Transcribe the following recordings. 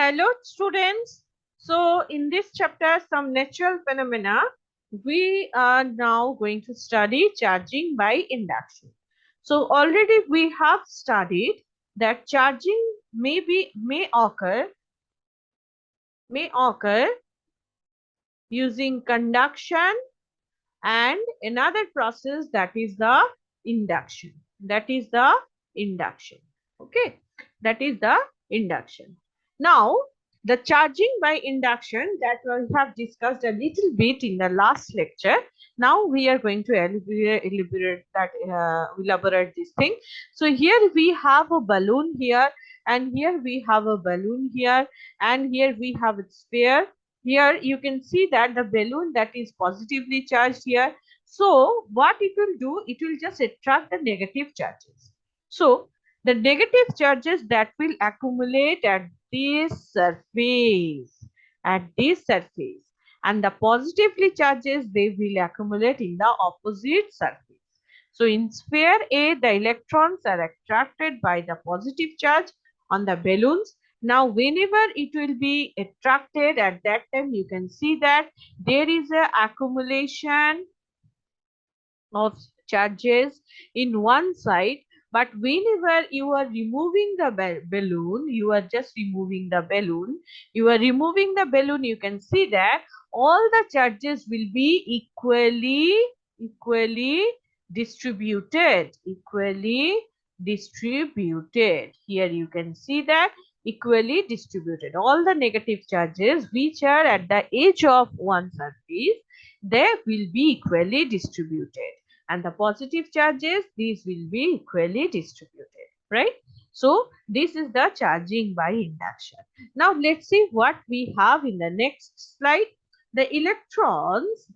Hello students. So in this chapter, some natural phenomena, we are now going to study charging by induction. So already we have studied that charging may occur using conduction and another process, that is the induction. Okay, that is the induction. Now the charging by induction that we have discussed a little bit in the last lecture. Now we are going to elaborate this thing. So here we have a balloon here, and here we have a balloon here, and here we have a sphere. Here you can see that the balloon that is positively charged here. So what it will do, it will just attract the negative charges. So the negative charges that will accumulate at this surface, and the positively charges, they will accumulate in the opposite surface. So in sphere A, the electrons are attracted by the positive charge on the balloons. Now whenever it will be attracted, at that time you can see that there is a accumulation of charges in one side, but whenever you are removing the balloon, you are just removing the balloon, you can see that all the charges will be equally distributed. Here you can see that equally distributed. All the negative charges which are at the edge of one surface, they will be equally distributed, and the positive charges, these will be equally distributed, right? So this is the charging by induction. Now let's see what we have in the next slide. The electrons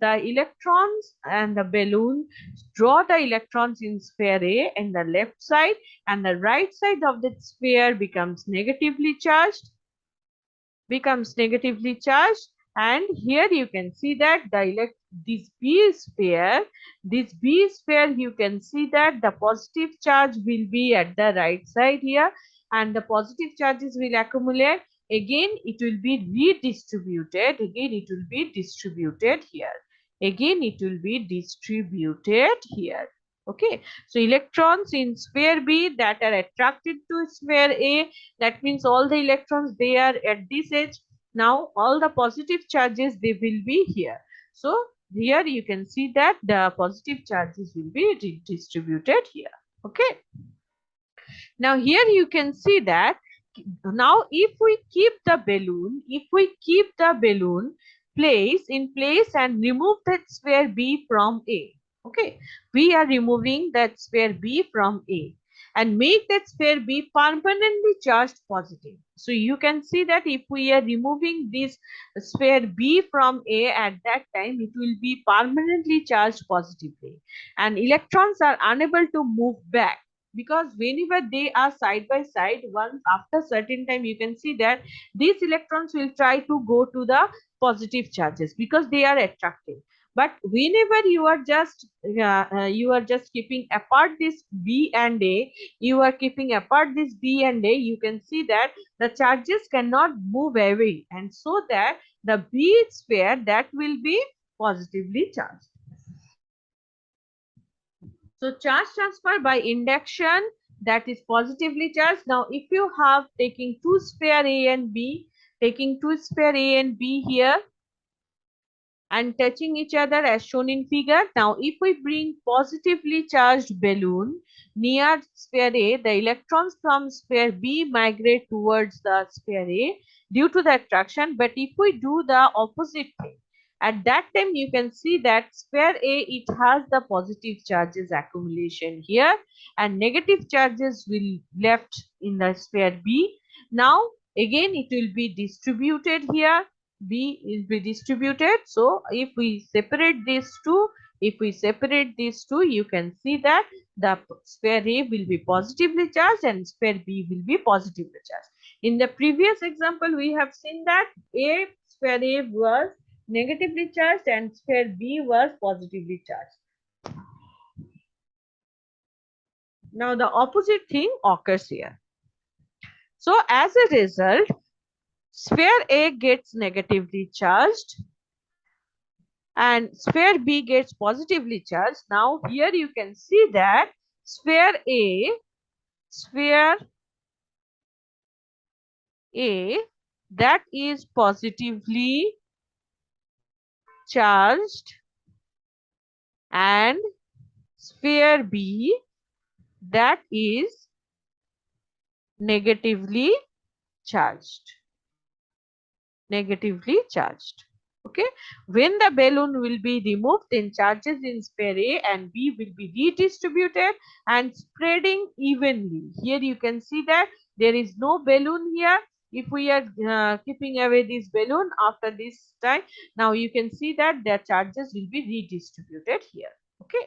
and the balloon draw the electrons in sphere A and the left side, and the right side of the sphere becomes negatively charged, and here you can see that this B sphere, you can see that the positive charge will be at the right side here, and the positive charges will accumulate. Again it will be redistributed, okay. So electrons in sphere B that are attracted to sphere A, that means all the electrons, they are at this edge. Now all the positive charges, they will be here. So here you can see that the positive charges will be distributed here, okay. Now here you can see that now if we keep the balloon place and remove that sphere B from A, okay, we are removing that sphere B from A and make that sphere B permanently charged positive. So you can see that if we are removing this sphere B from A, at that time it will be permanently charged positively, and electrons are unable to move back, because whenever they are side by side, once after certain time, you can see that these electrons will try to go to the positive charges because they are attractive. But whenever you are just keeping apart this B and A, you can see that the charges cannot move away, and so that the B sphere, that will be positively charged. So charge transfer by induction, that is positively charged. Now if you have taking two sphere A and B, here and touching each other as shown in figure. Now if we bring positively charged balloon near sphere A, the electrons from sphere B migrate towards the sphere A due to the attraction. But if we do the opposite thing, at that time you can see that sphere A, it has the positive charges accumulation here, and negative charges will left in the sphere B. Now again it will be distributed here, B will be distributed. So if we separate these two, you can see that the sphere A will be positively charged and sphere B will be positively charged. In the previous example, we have seen that sphere A was negatively charged and sphere B was positively charged. Now the opposite thing occurs here. So as a result, sphere A gets negatively charged and sphere B gets positively charged. Now here you can see that sphere A that is positively charged and sphere B that is negatively charged. Negatively charged. Okay. When the balloon will be removed, then charges in sphere A and B will be redistributed and spreading evenly. Here you can see that there is no balloon here. If we are keeping away this balloon after this time, now you can see that the charges will be redistributed here. Okay.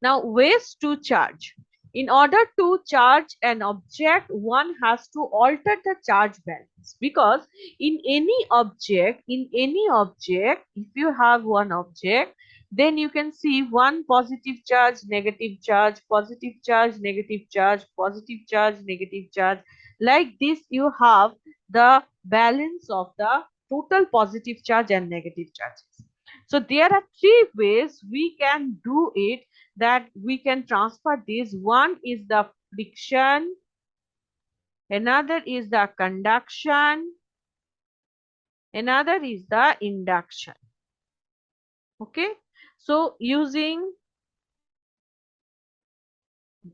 Now, ways to charge. In order to charge an object, one has to alter the charge balance because in any object, if you have one object, then you can see one positive charge, negative charge, positive charge, negative charge, positive charge, negative charge. Like this, you have the balance of the total positive charge and negative charges. So there are three ways we can do it, that we can transfer this. One is the friction, another is the conduction, another is the induction. Okay. So using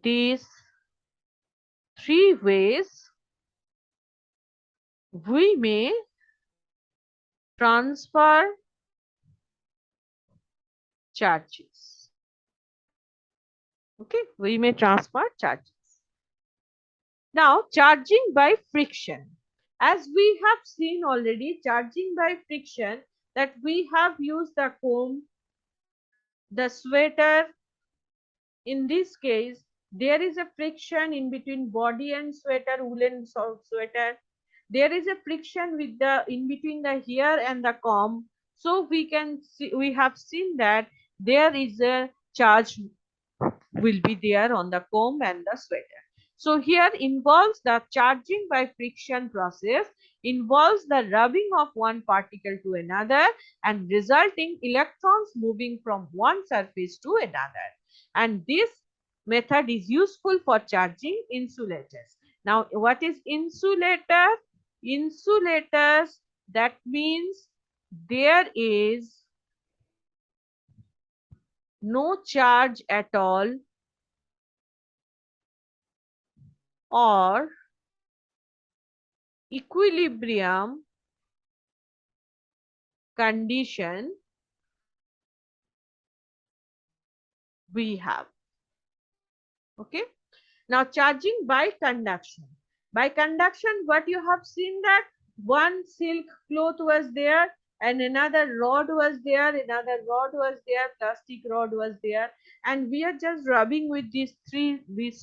these three ways, we may transfer charges. Okay. We may transfer charges. Now, charging by friction. As we have seen already, charging by friction, that we have used the comb, the sweater. In this case, there is a friction in between body and sweater, woolen sweater. There is a friction with the in between the hair and the comb. So we can see, we have seen that there is a charge will be there on the comb and the sweater. So here involves the charging by friction process, involves the rubbing of one particle to another and resulting electrons moving from one surface to another. And this method is useful for charging insulators. Now, what is insulator? Insulators, that means there is no charge at all or equilibrium condition we have. Okay. Now charging by conduction. By conduction, what you have seen, that one silk cloth was there and another rod was there, another rod was there, plastic rod was there, and we are just rubbing with these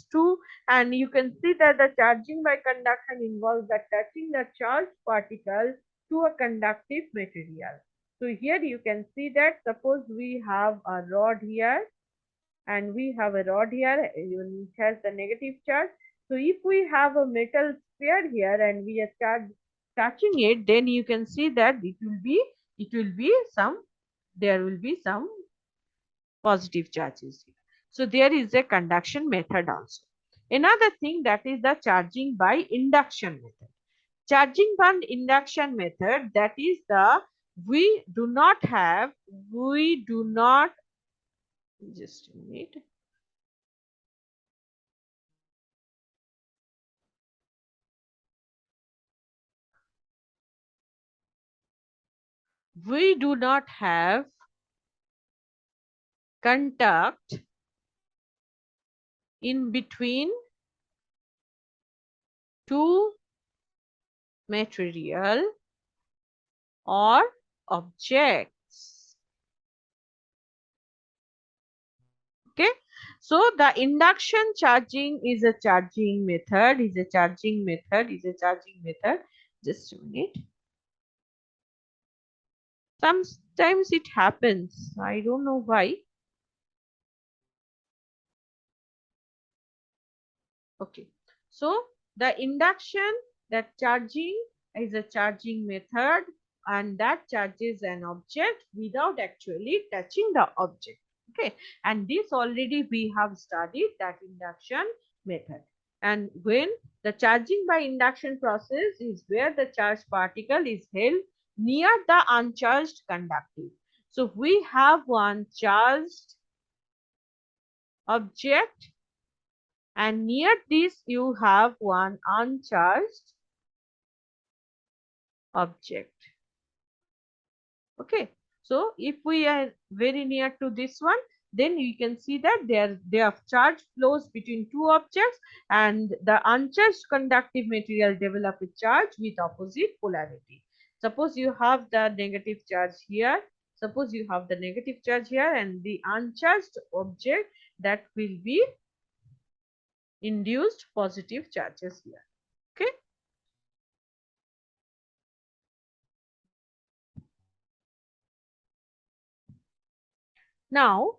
two, and you can see that the charging by conduction involves the touching the charged particle to a conductive material. So here you can see that suppose we have a rod here and we have a rod here which has the negative charge. So if we have a metal sphere here and we start touching it, then you can see that it will be some there will be some positive charges here. So there is a conduction method also. Another thing, that is the charging by induction method. Charging by induction method, that is the we do not just a minute. We do not have contact in between two material or objects. Okay. So the induction charging is a charging method, Just a minute. Sometimes it happens. I don't know why. Okay. So the induction, that charging is a charging method, and that charges an object without actually touching the object. Okay, and this already we have studied that induction method. And when the charging by induction process is where the charged particle is held near the uncharged conductive. So we have one charged object, and near this you have one uncharged object. Okay, so if we are very near to this one, then you can see that there charge flows between two objects, and the uncharged conductive material develop a charge with opposite polarity. Suppose you have the negative charge here, suppose you have the negative charge here, and the uncharged object, that will be induced positive charges here. Okay. Now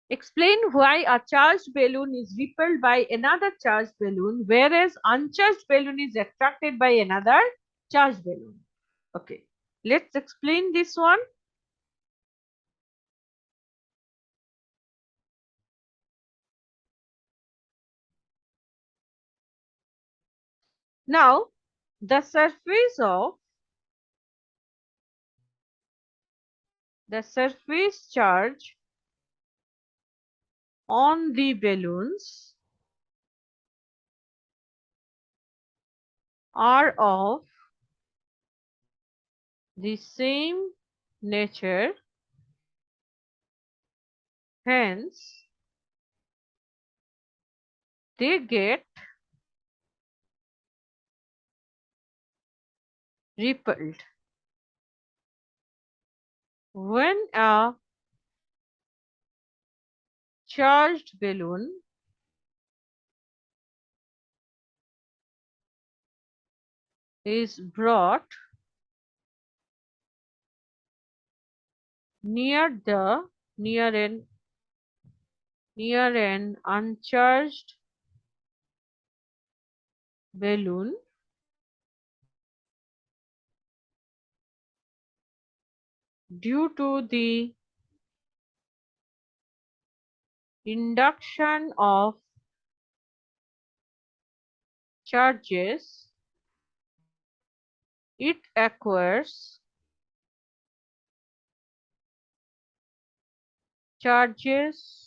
explain why a charged balloon is repelled by another charged balloon, whereas uncharged balloon is attracted by another charged balloon. Okay, let's explain this one. Now, the surface charge on the balloons are of the same nature, hence they get repelled. When a charged balloon is brought near the near an near an uncharged balloon, due to the induction of charges, it acquires charges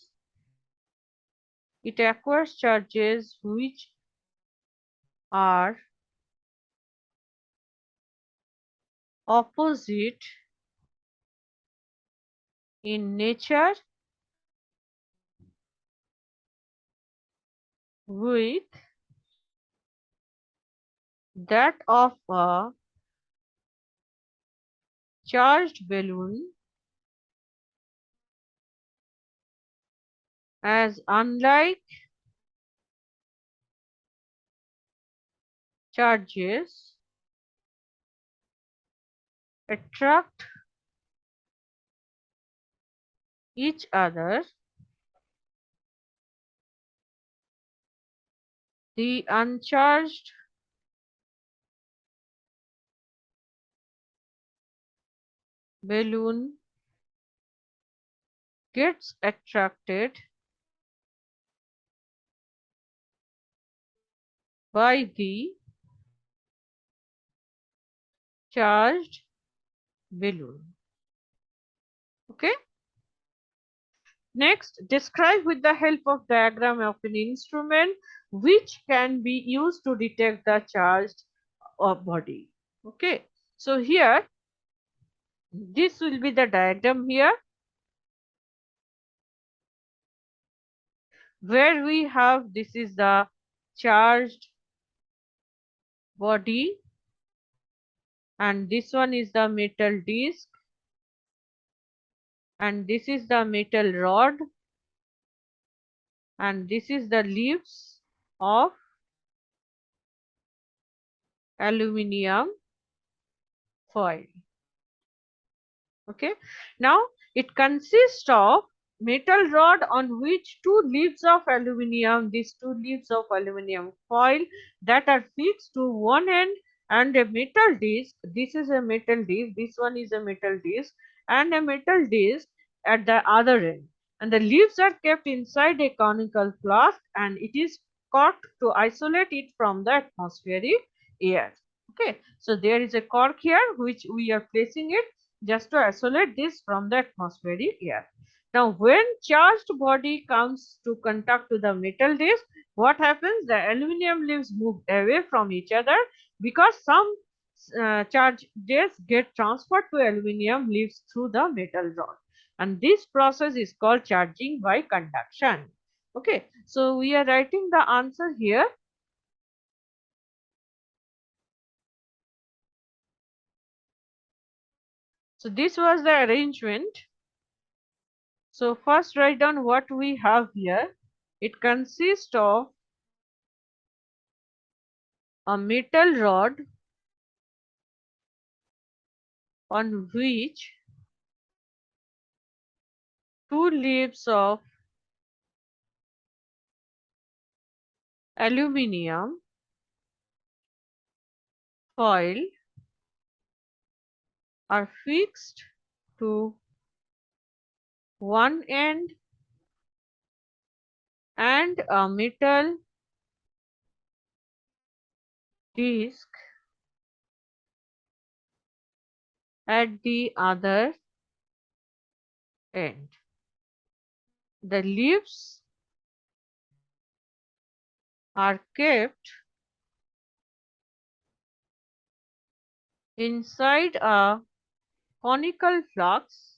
which are opposite in nature with that of a charged balloon, as unlike charges attract each other, the uncharged balloon gets attracted by the charged balloon. Okay. Next, describe with the help of diagram of an instrument which can be used to detect the charged body. Okay. So here, this will be the diagram here, where we have, this is the charged body, and this one is the metal disc, and this is the metal rod, and this is the leaves of aluminium foil. Okay, now it consists of metal rod on which two leaves of aluminium, these two leaves of aluminium foil that are fixed to one end, and a metal disc. This is a metal disc, this one is a metal disc, and a metal disc at the other end. And the leaves are kept inside a conical flask, and it is corked to isolate it from the atmospheric air. Okay, so there is a cork here which we are placing it just to isolate this from the atmospheric air. Now, when charged body comes to contact to the metal disc, what happens? The aluminum leaves move away from each other because some charges get transferred to aluminum leaves through the metal rod. And this process is called charging by conduction. Okay, so we are writing the answer here. So this was the arrangement. So first write down what we have here. It consists of a metal rod on which two leaves of aluminium foil are fixed to one end, and a metal disc at the other end. The leaves are kept inside a conical flux,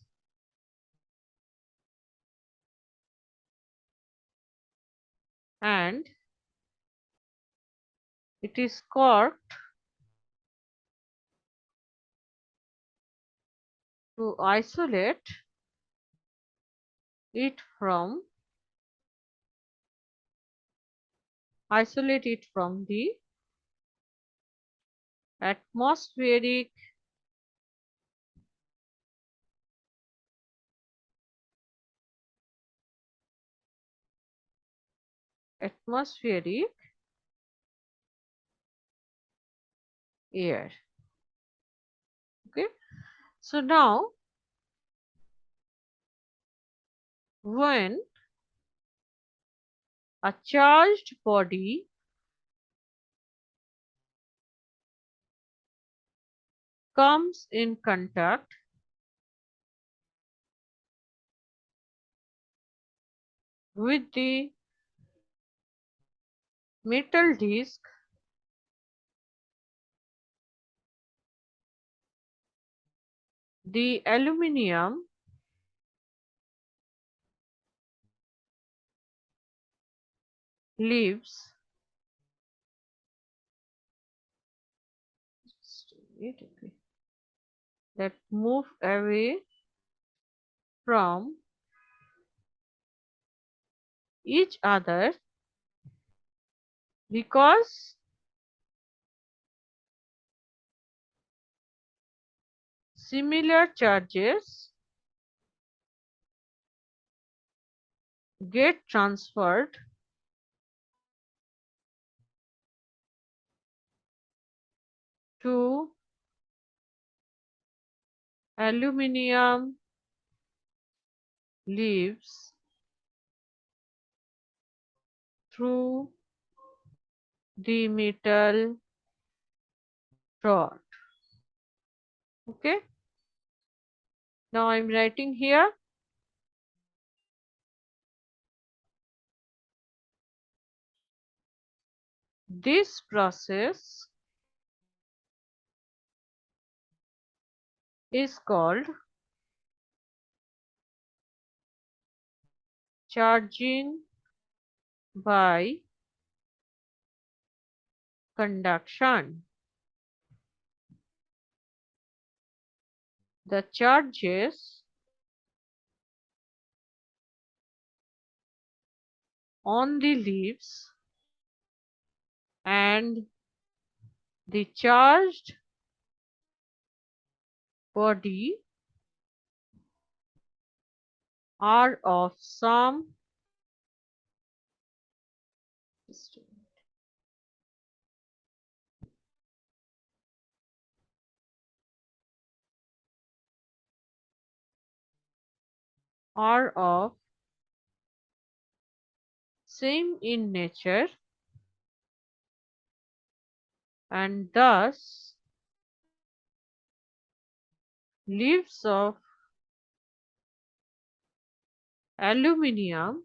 and it is corked to isolate it from the atmospheric atmospheric air. Okay, so now when a charged body comes in contact with the metal disc, the aluminium leaves that move away from each other because similar charges get transferred to aluminium leaves through the metal rod. Okay, now I'm writing here. This process is called charging by conduction. The charges on the leaves and the charged body are of some are of same in nature and thus leaves of aluminium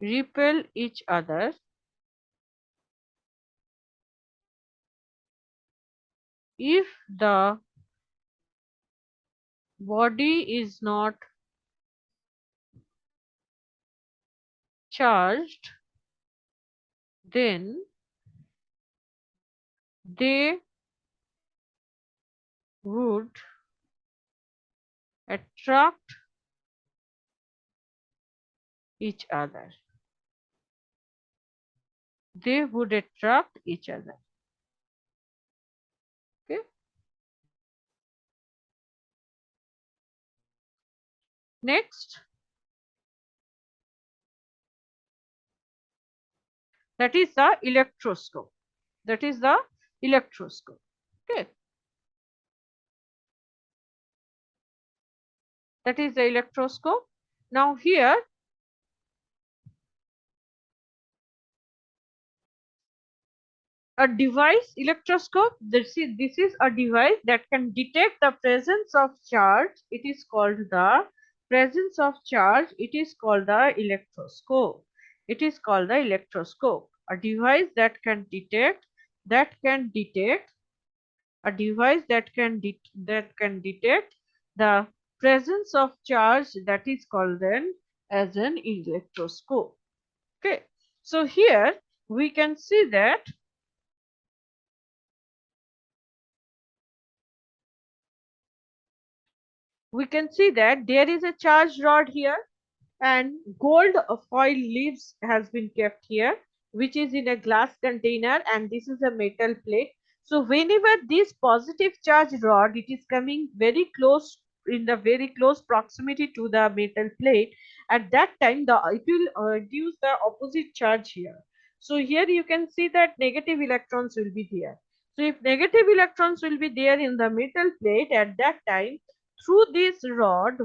repel each other if the body is not charged, then they would attract each other. They would attract each other. Okay. Next, that is the electroscope. That is the electroscope. Okay. That is the electroscope. Now here a device electroscope, this is a device that can detect the presence of charge. It is called the presence of charge. It is called the electroscope. It is called the electroscope. A device that can detect, a device that can detect the presence of charge, that is called then as an electroscope. Okay, so here we can see that there is a charged rod here and gold foil leaves has been kept here, which is in a glass container, and this is a metal plate. So whenever this positive charge rod, it is coming very close, in the very close proximity to the metal plate, at that time it will reduce the opposite charge here. So here you can see that negative electrons will be there. So if negative electrons will be there in the metal plate, at that time through this rod,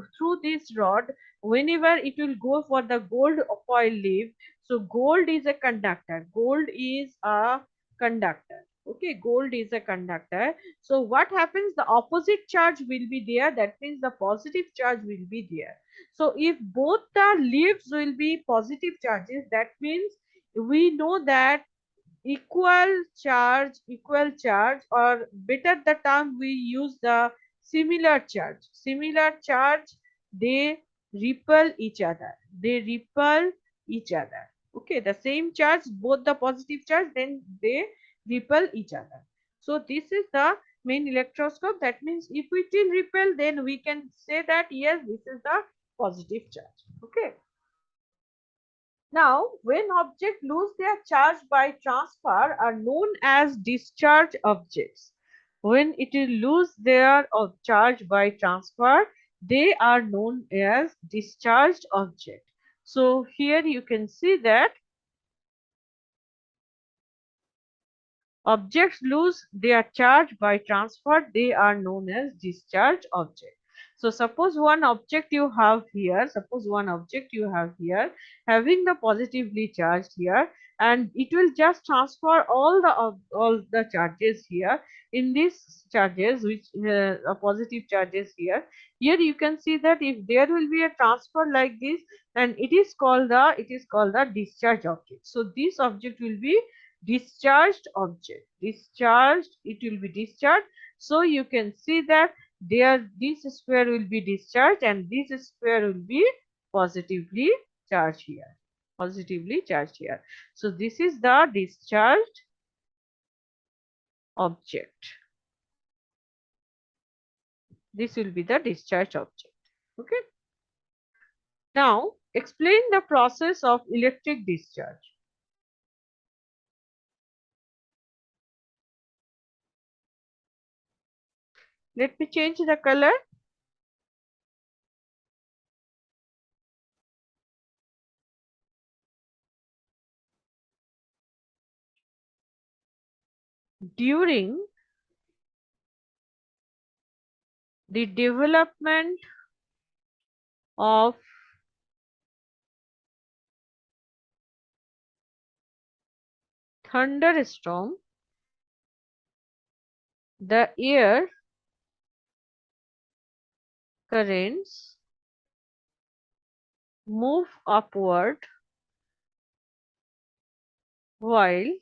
whenever it will go for the gold foil leaf, so gold is a conductor, okay, gold is a conductor. So what happens, the opposite charge will be there, that means the positive charge will be there. So if both the leaves will be positive charges, that means we know that equal charge, or better the term we use, the similar charge, they repel each other. Okay, the same charge, both the positive charge, then they repel each other. So this is the main electroscope. That means if it will repel, then we can say that yes, this is the positive charge. Okay. Now, when objects lose their charge by transfer are known as discharge objects. When it will lose their charge by transfer, they are known as discharged object. So here you can see that objects lose their charge by transfer, they are known as discharge object. So suppose one object you have here having the positively charged here, and it will just transfer all the charges here in these charges, which are positive charges here. Here you can see that if there will be a transfer like this, then it is called the discharge object. So this object will be discharged object, it will be discharged. So you can see that there, this sphere will be discharged and this sphere will be positively charged here. So this is the discharged object, this will be the discharged object. Okay, now explain the process of electric discharge. Let me change the color. During the development of thunderstorm, the air currents move upward while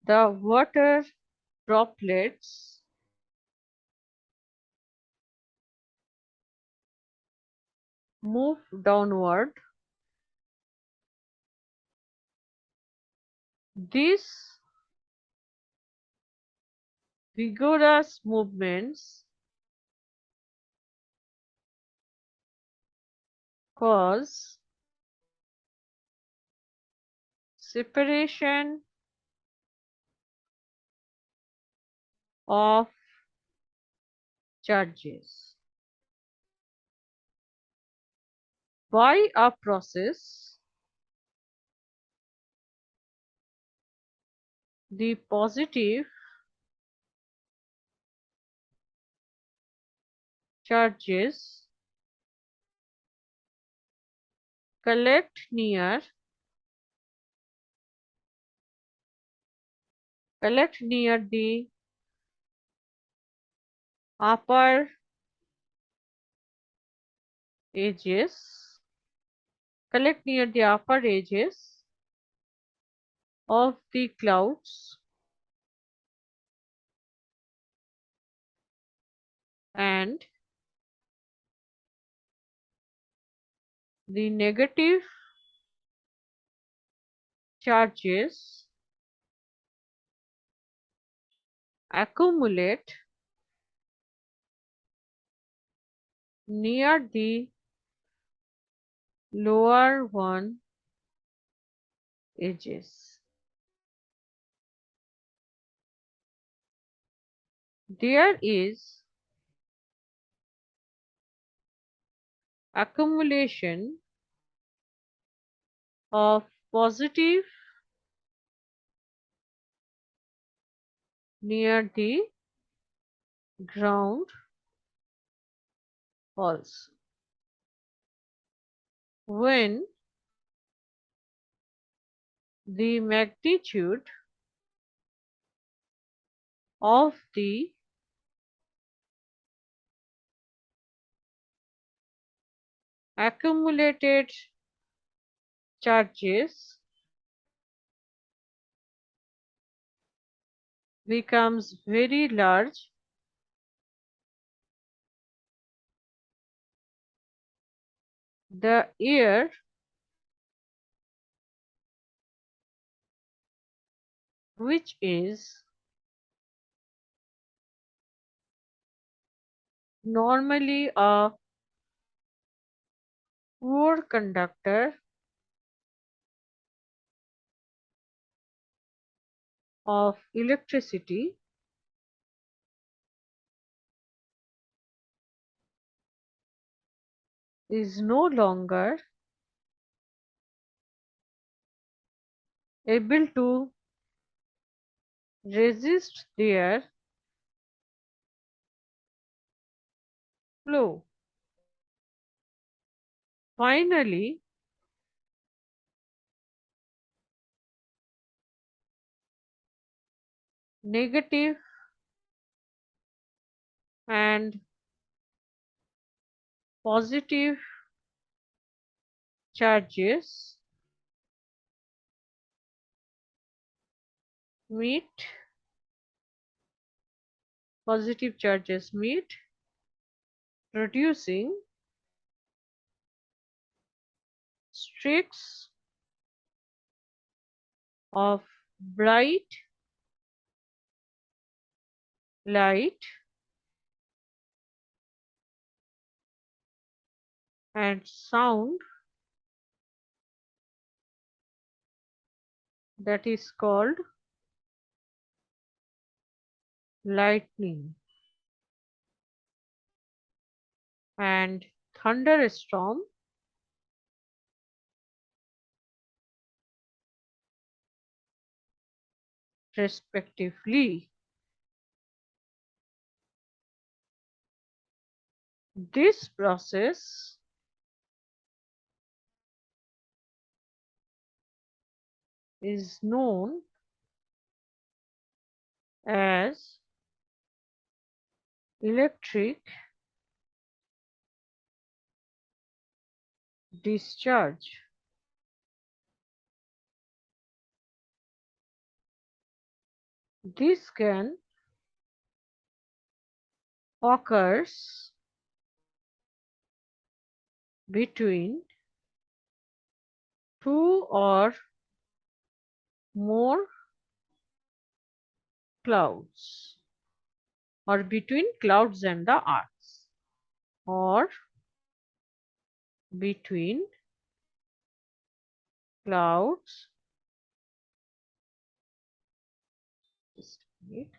the water droplets move downward. These vigorous movements cause separation of charges by a process. The positive charges collect near the upper edges of the clouds, and the negative charges accumulate near the lower one edges. There is accumulation of positive near the ground also. When the magnitude of the accumulated charges becomes very large, the air which is normally a poor conductor of electricity is no longer able to resist their flow. Finally, negative and positive charges meet producing streaks of bright light and sound that is called lightning, and thunderstorm respectively. This process is known as electric discharge. This can occurs between two or more clouds, or between clouds and the earth, or between clouds, just a minute,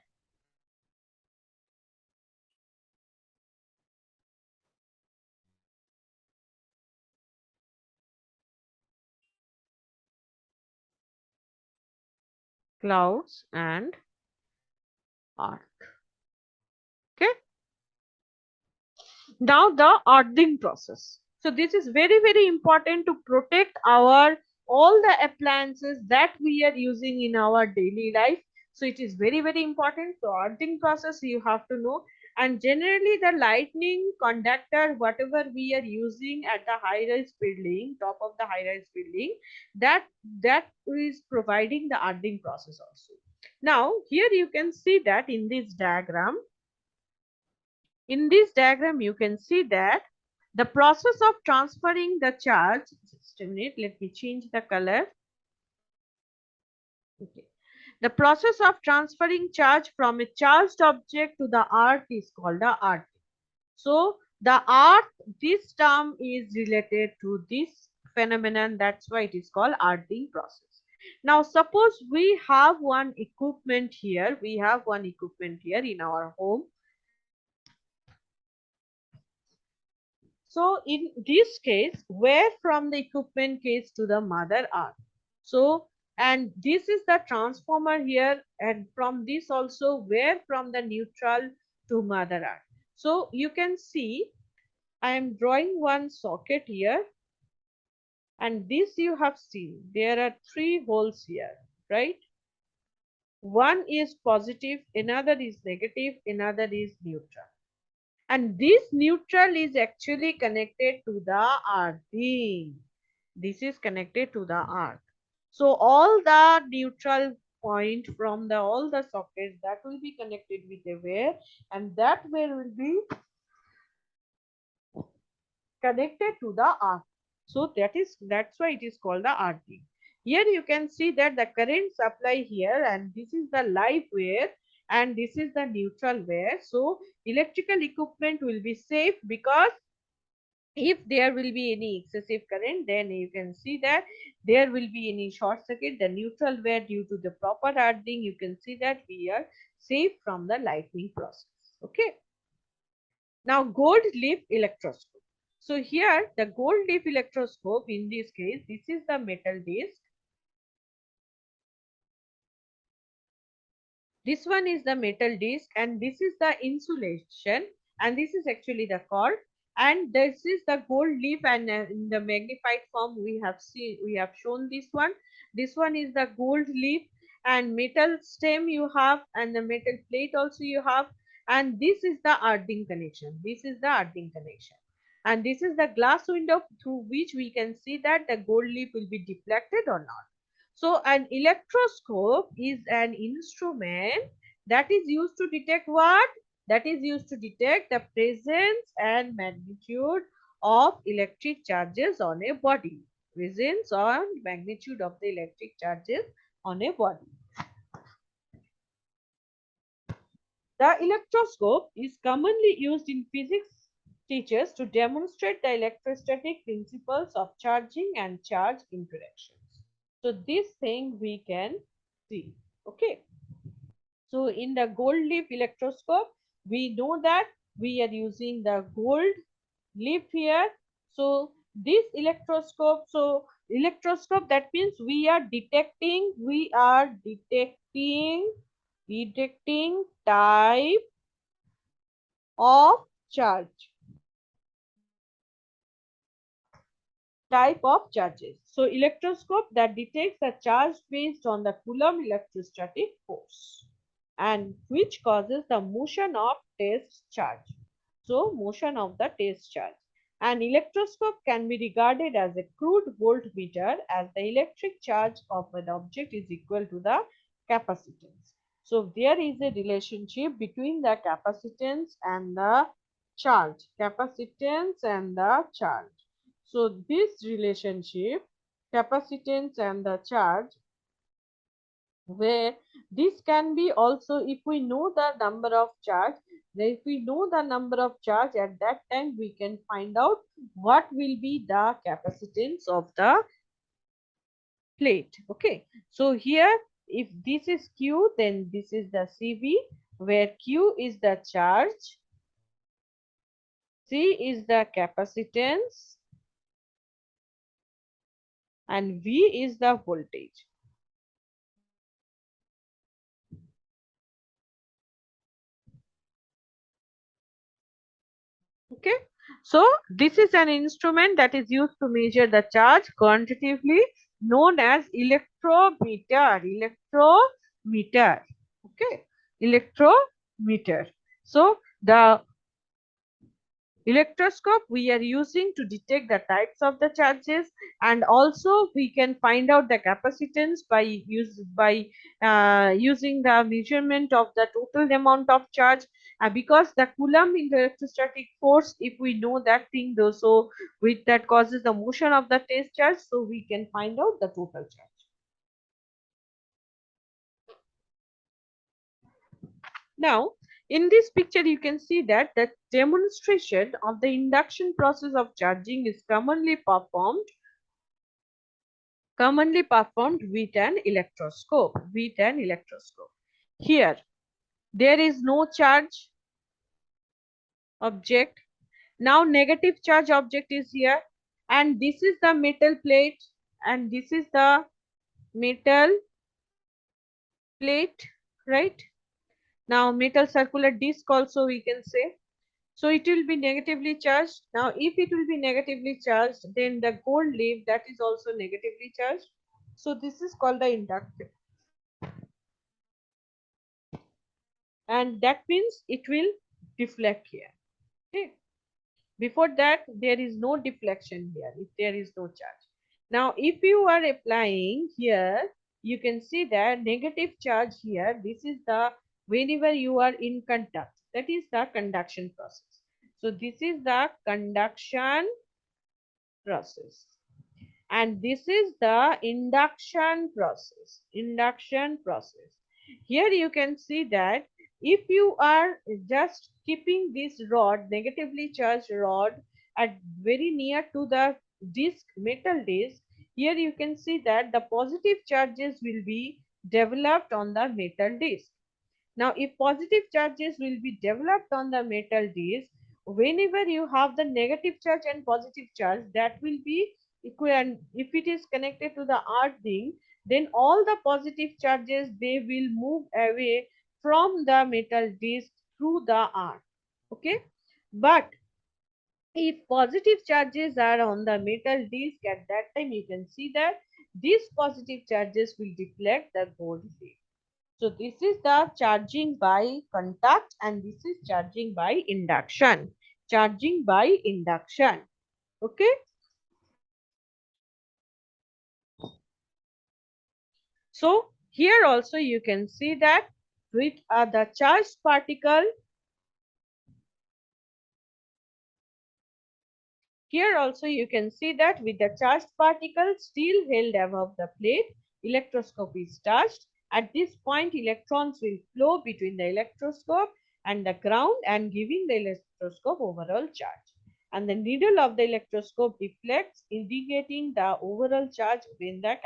clouds and earth. Okay. Now the earthing process. So this is very, very important to protect our all the appliances that we are using in our daily life. So it is very, very important. So earthing process you have to know. And generally the lightning conductor, whatever we are using at the high-rise building, top of the high-rise building, that is providing the earthing process also. Now here you can see that in this diagram, you can see that the process of transferring the charge, just a minute, let me change the color. Okay. The process of transferring charge from a charged object to the earth is called the earth. So the earth, this term is related to this phenomenon, that's why it is called earthing process. Now suppose we have one equipment here, in our home. So in this case, where from the equipment case to the mother earth. So, and this is the transformer here, and from this also where from the neutral to mother earth. So you can see I am drawing one socket here, and this you have seen there are three holes here, right? One is positive, another is negative, another is neutral. And this neutral is actually connected to the earthing. This is connected to the earth. So all the neutral point from the all the sockets that will be connected with a wire, and that wire will be connected to the earth. So that's why it is called the earthing. Here you can see that the current supply here, and this is the live wire, and this is the neutral wire. So electrical equipment will be safe, because if there will be any excessive current, then you can see that there will be any short circuit, the neutral wire, due to the proper earthing, you can see that we are safe from the lightning process. Okay. Now gold leaf electroscope. So here the gold leaf electroscope, in this case, this is the metal disc. This one is the metal disc, and this is the insulation, and this is actually the cord, and this is the gold leaf, and in the magnified form we have shown this one. This one is the gold leaf, and metal stem you have, and the metal plate also you have, and this is the earthing connection. And this is the glass window through which we can see that the gold leaf will be deflected or not. So an electroscope is an instrument that is used to detect what? That is used to detect the presence and magnitude of electric charges on a body. Presence or magnitude of the electric charges on a body. The electroscope is commonly used in physics teachers to demonstrate the electrostatic principles of charging and charge interactions. So this thing we can see. Okay. So in the gold leaf electroscope, we know that we are using the gold leaf here. So this electroscope, that means we are detecting detecting type of charge. Type of charges. So electroscope that detects the charge based on the Coulomb electrostatic force and which causes the motion of test charge. So motion of the test charge. An electroscope can be regarded as a crude voltmeter as the electric charge of an object is equal to the capacitance. So there is a relationship between the capacitance and the charge. Capacitance and the charge. So this relationship, capacitance and the charge, where this can be also if we know the number of charge, if we know the number of charge at that time we can find out what will be the capacitance of the plate. Okay, so here if this is Q, then this is the CV, where Q is the charge, C is the capacitance, and V is the voltage. Okay, so this is an instrument that is used to measure the charge quantitatively, known as electrometer. Electrometer. Okay, electrometer. So the electroscope we are using to detect the types of the charges, and also we can find out the capacitance by using the measurement of the total amount of charge, because the Coulomb electrostatic force, if we know that thing though, so with that causes the motion of the test charge, so we can find out the total charge. Now, in this picture, you can see that the demonstration of the induction process of charging is commonly performed with an electroscope. Here, there is no charge object. Now, negative charge object is here, and this is the metal plate, and this is the metal plate, right? Now, metal circular disc also we can say. So it will be negatively charged. Now, if it will be negatively charged, then the gold leaf that is also negatively charged. So this is called the inductive. And that means it will deflect here. Okay. Before that, there is no deflection here if there is no charge. Now, if you are applying here, you can see that negative charge here. This is the whenever you are in contact, that is the conduction process. So this is the conduction process, and this is the induction process. Here you can see that if you are just keeping this rod, negatively charged rod, at very near to the disc, metal disc, here you can see that the positive charges will be developed on the metal disc. Now, if positive charges will be developed on the metal disc, whenever you have the negative charge and positive charge, that will be equal. And if it is connected to the earthing, then all the positive charges they will move away from the metal disc through the earth. Okay, but if positive charges are on the metal disc, at that time you can see that these positive charges will deflect the gold plate. So this is the charging by contact, and this is charging by induction. Charging by induction. Okay. So here also you can see that with the charged particle, here also you can see that with the charged particle still held above the plate, electroscope is touched. At this point, electrons will flow between the electroscope and the ground and giving the electroscope overall charge. And the needle of the electroscope deflects, indicating the overall charge when the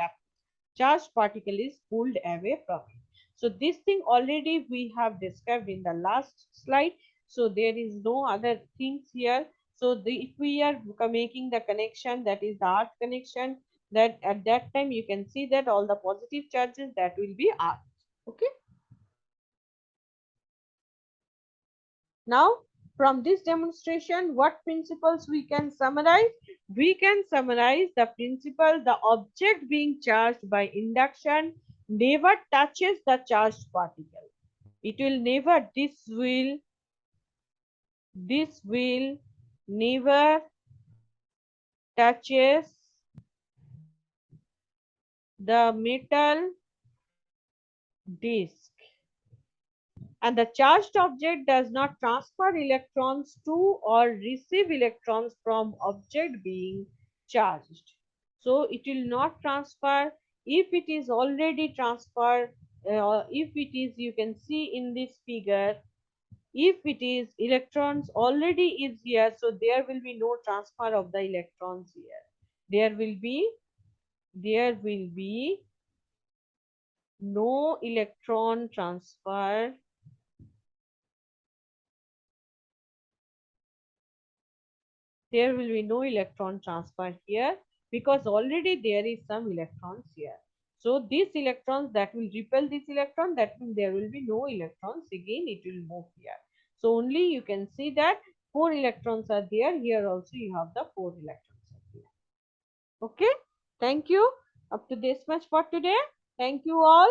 charged particle is pulled away from it. So this thing already we have described in the last slide. So there is no other things here. So if we are making the connection, that is the earth connection, that at that time you can see that all the positive charges that will be earth. Okay. Now, from this demonstration, what principles we can summarize? We can summarize the principle: the object being charged by induction never touches the charged particle. It will never, this will never touches the metal disc, and the charged object does not transfer electrons to or receive electrons from object being charged. So it will not transfer. If it is already transferred, if it is, you can see in this figure, if it is electrons already is here, so there will be no transfer of the electrons here. There will be no electron transfer. There will be no electron transfer here because already there is some electrons here. So these electrons that will repel this electron, that means there will be no electrons again, it will move here. So only you can see that 4 electrons are there. Here also you have the 4 electrons are here. Okay. Thank you. Up to this much for today. Thank you all.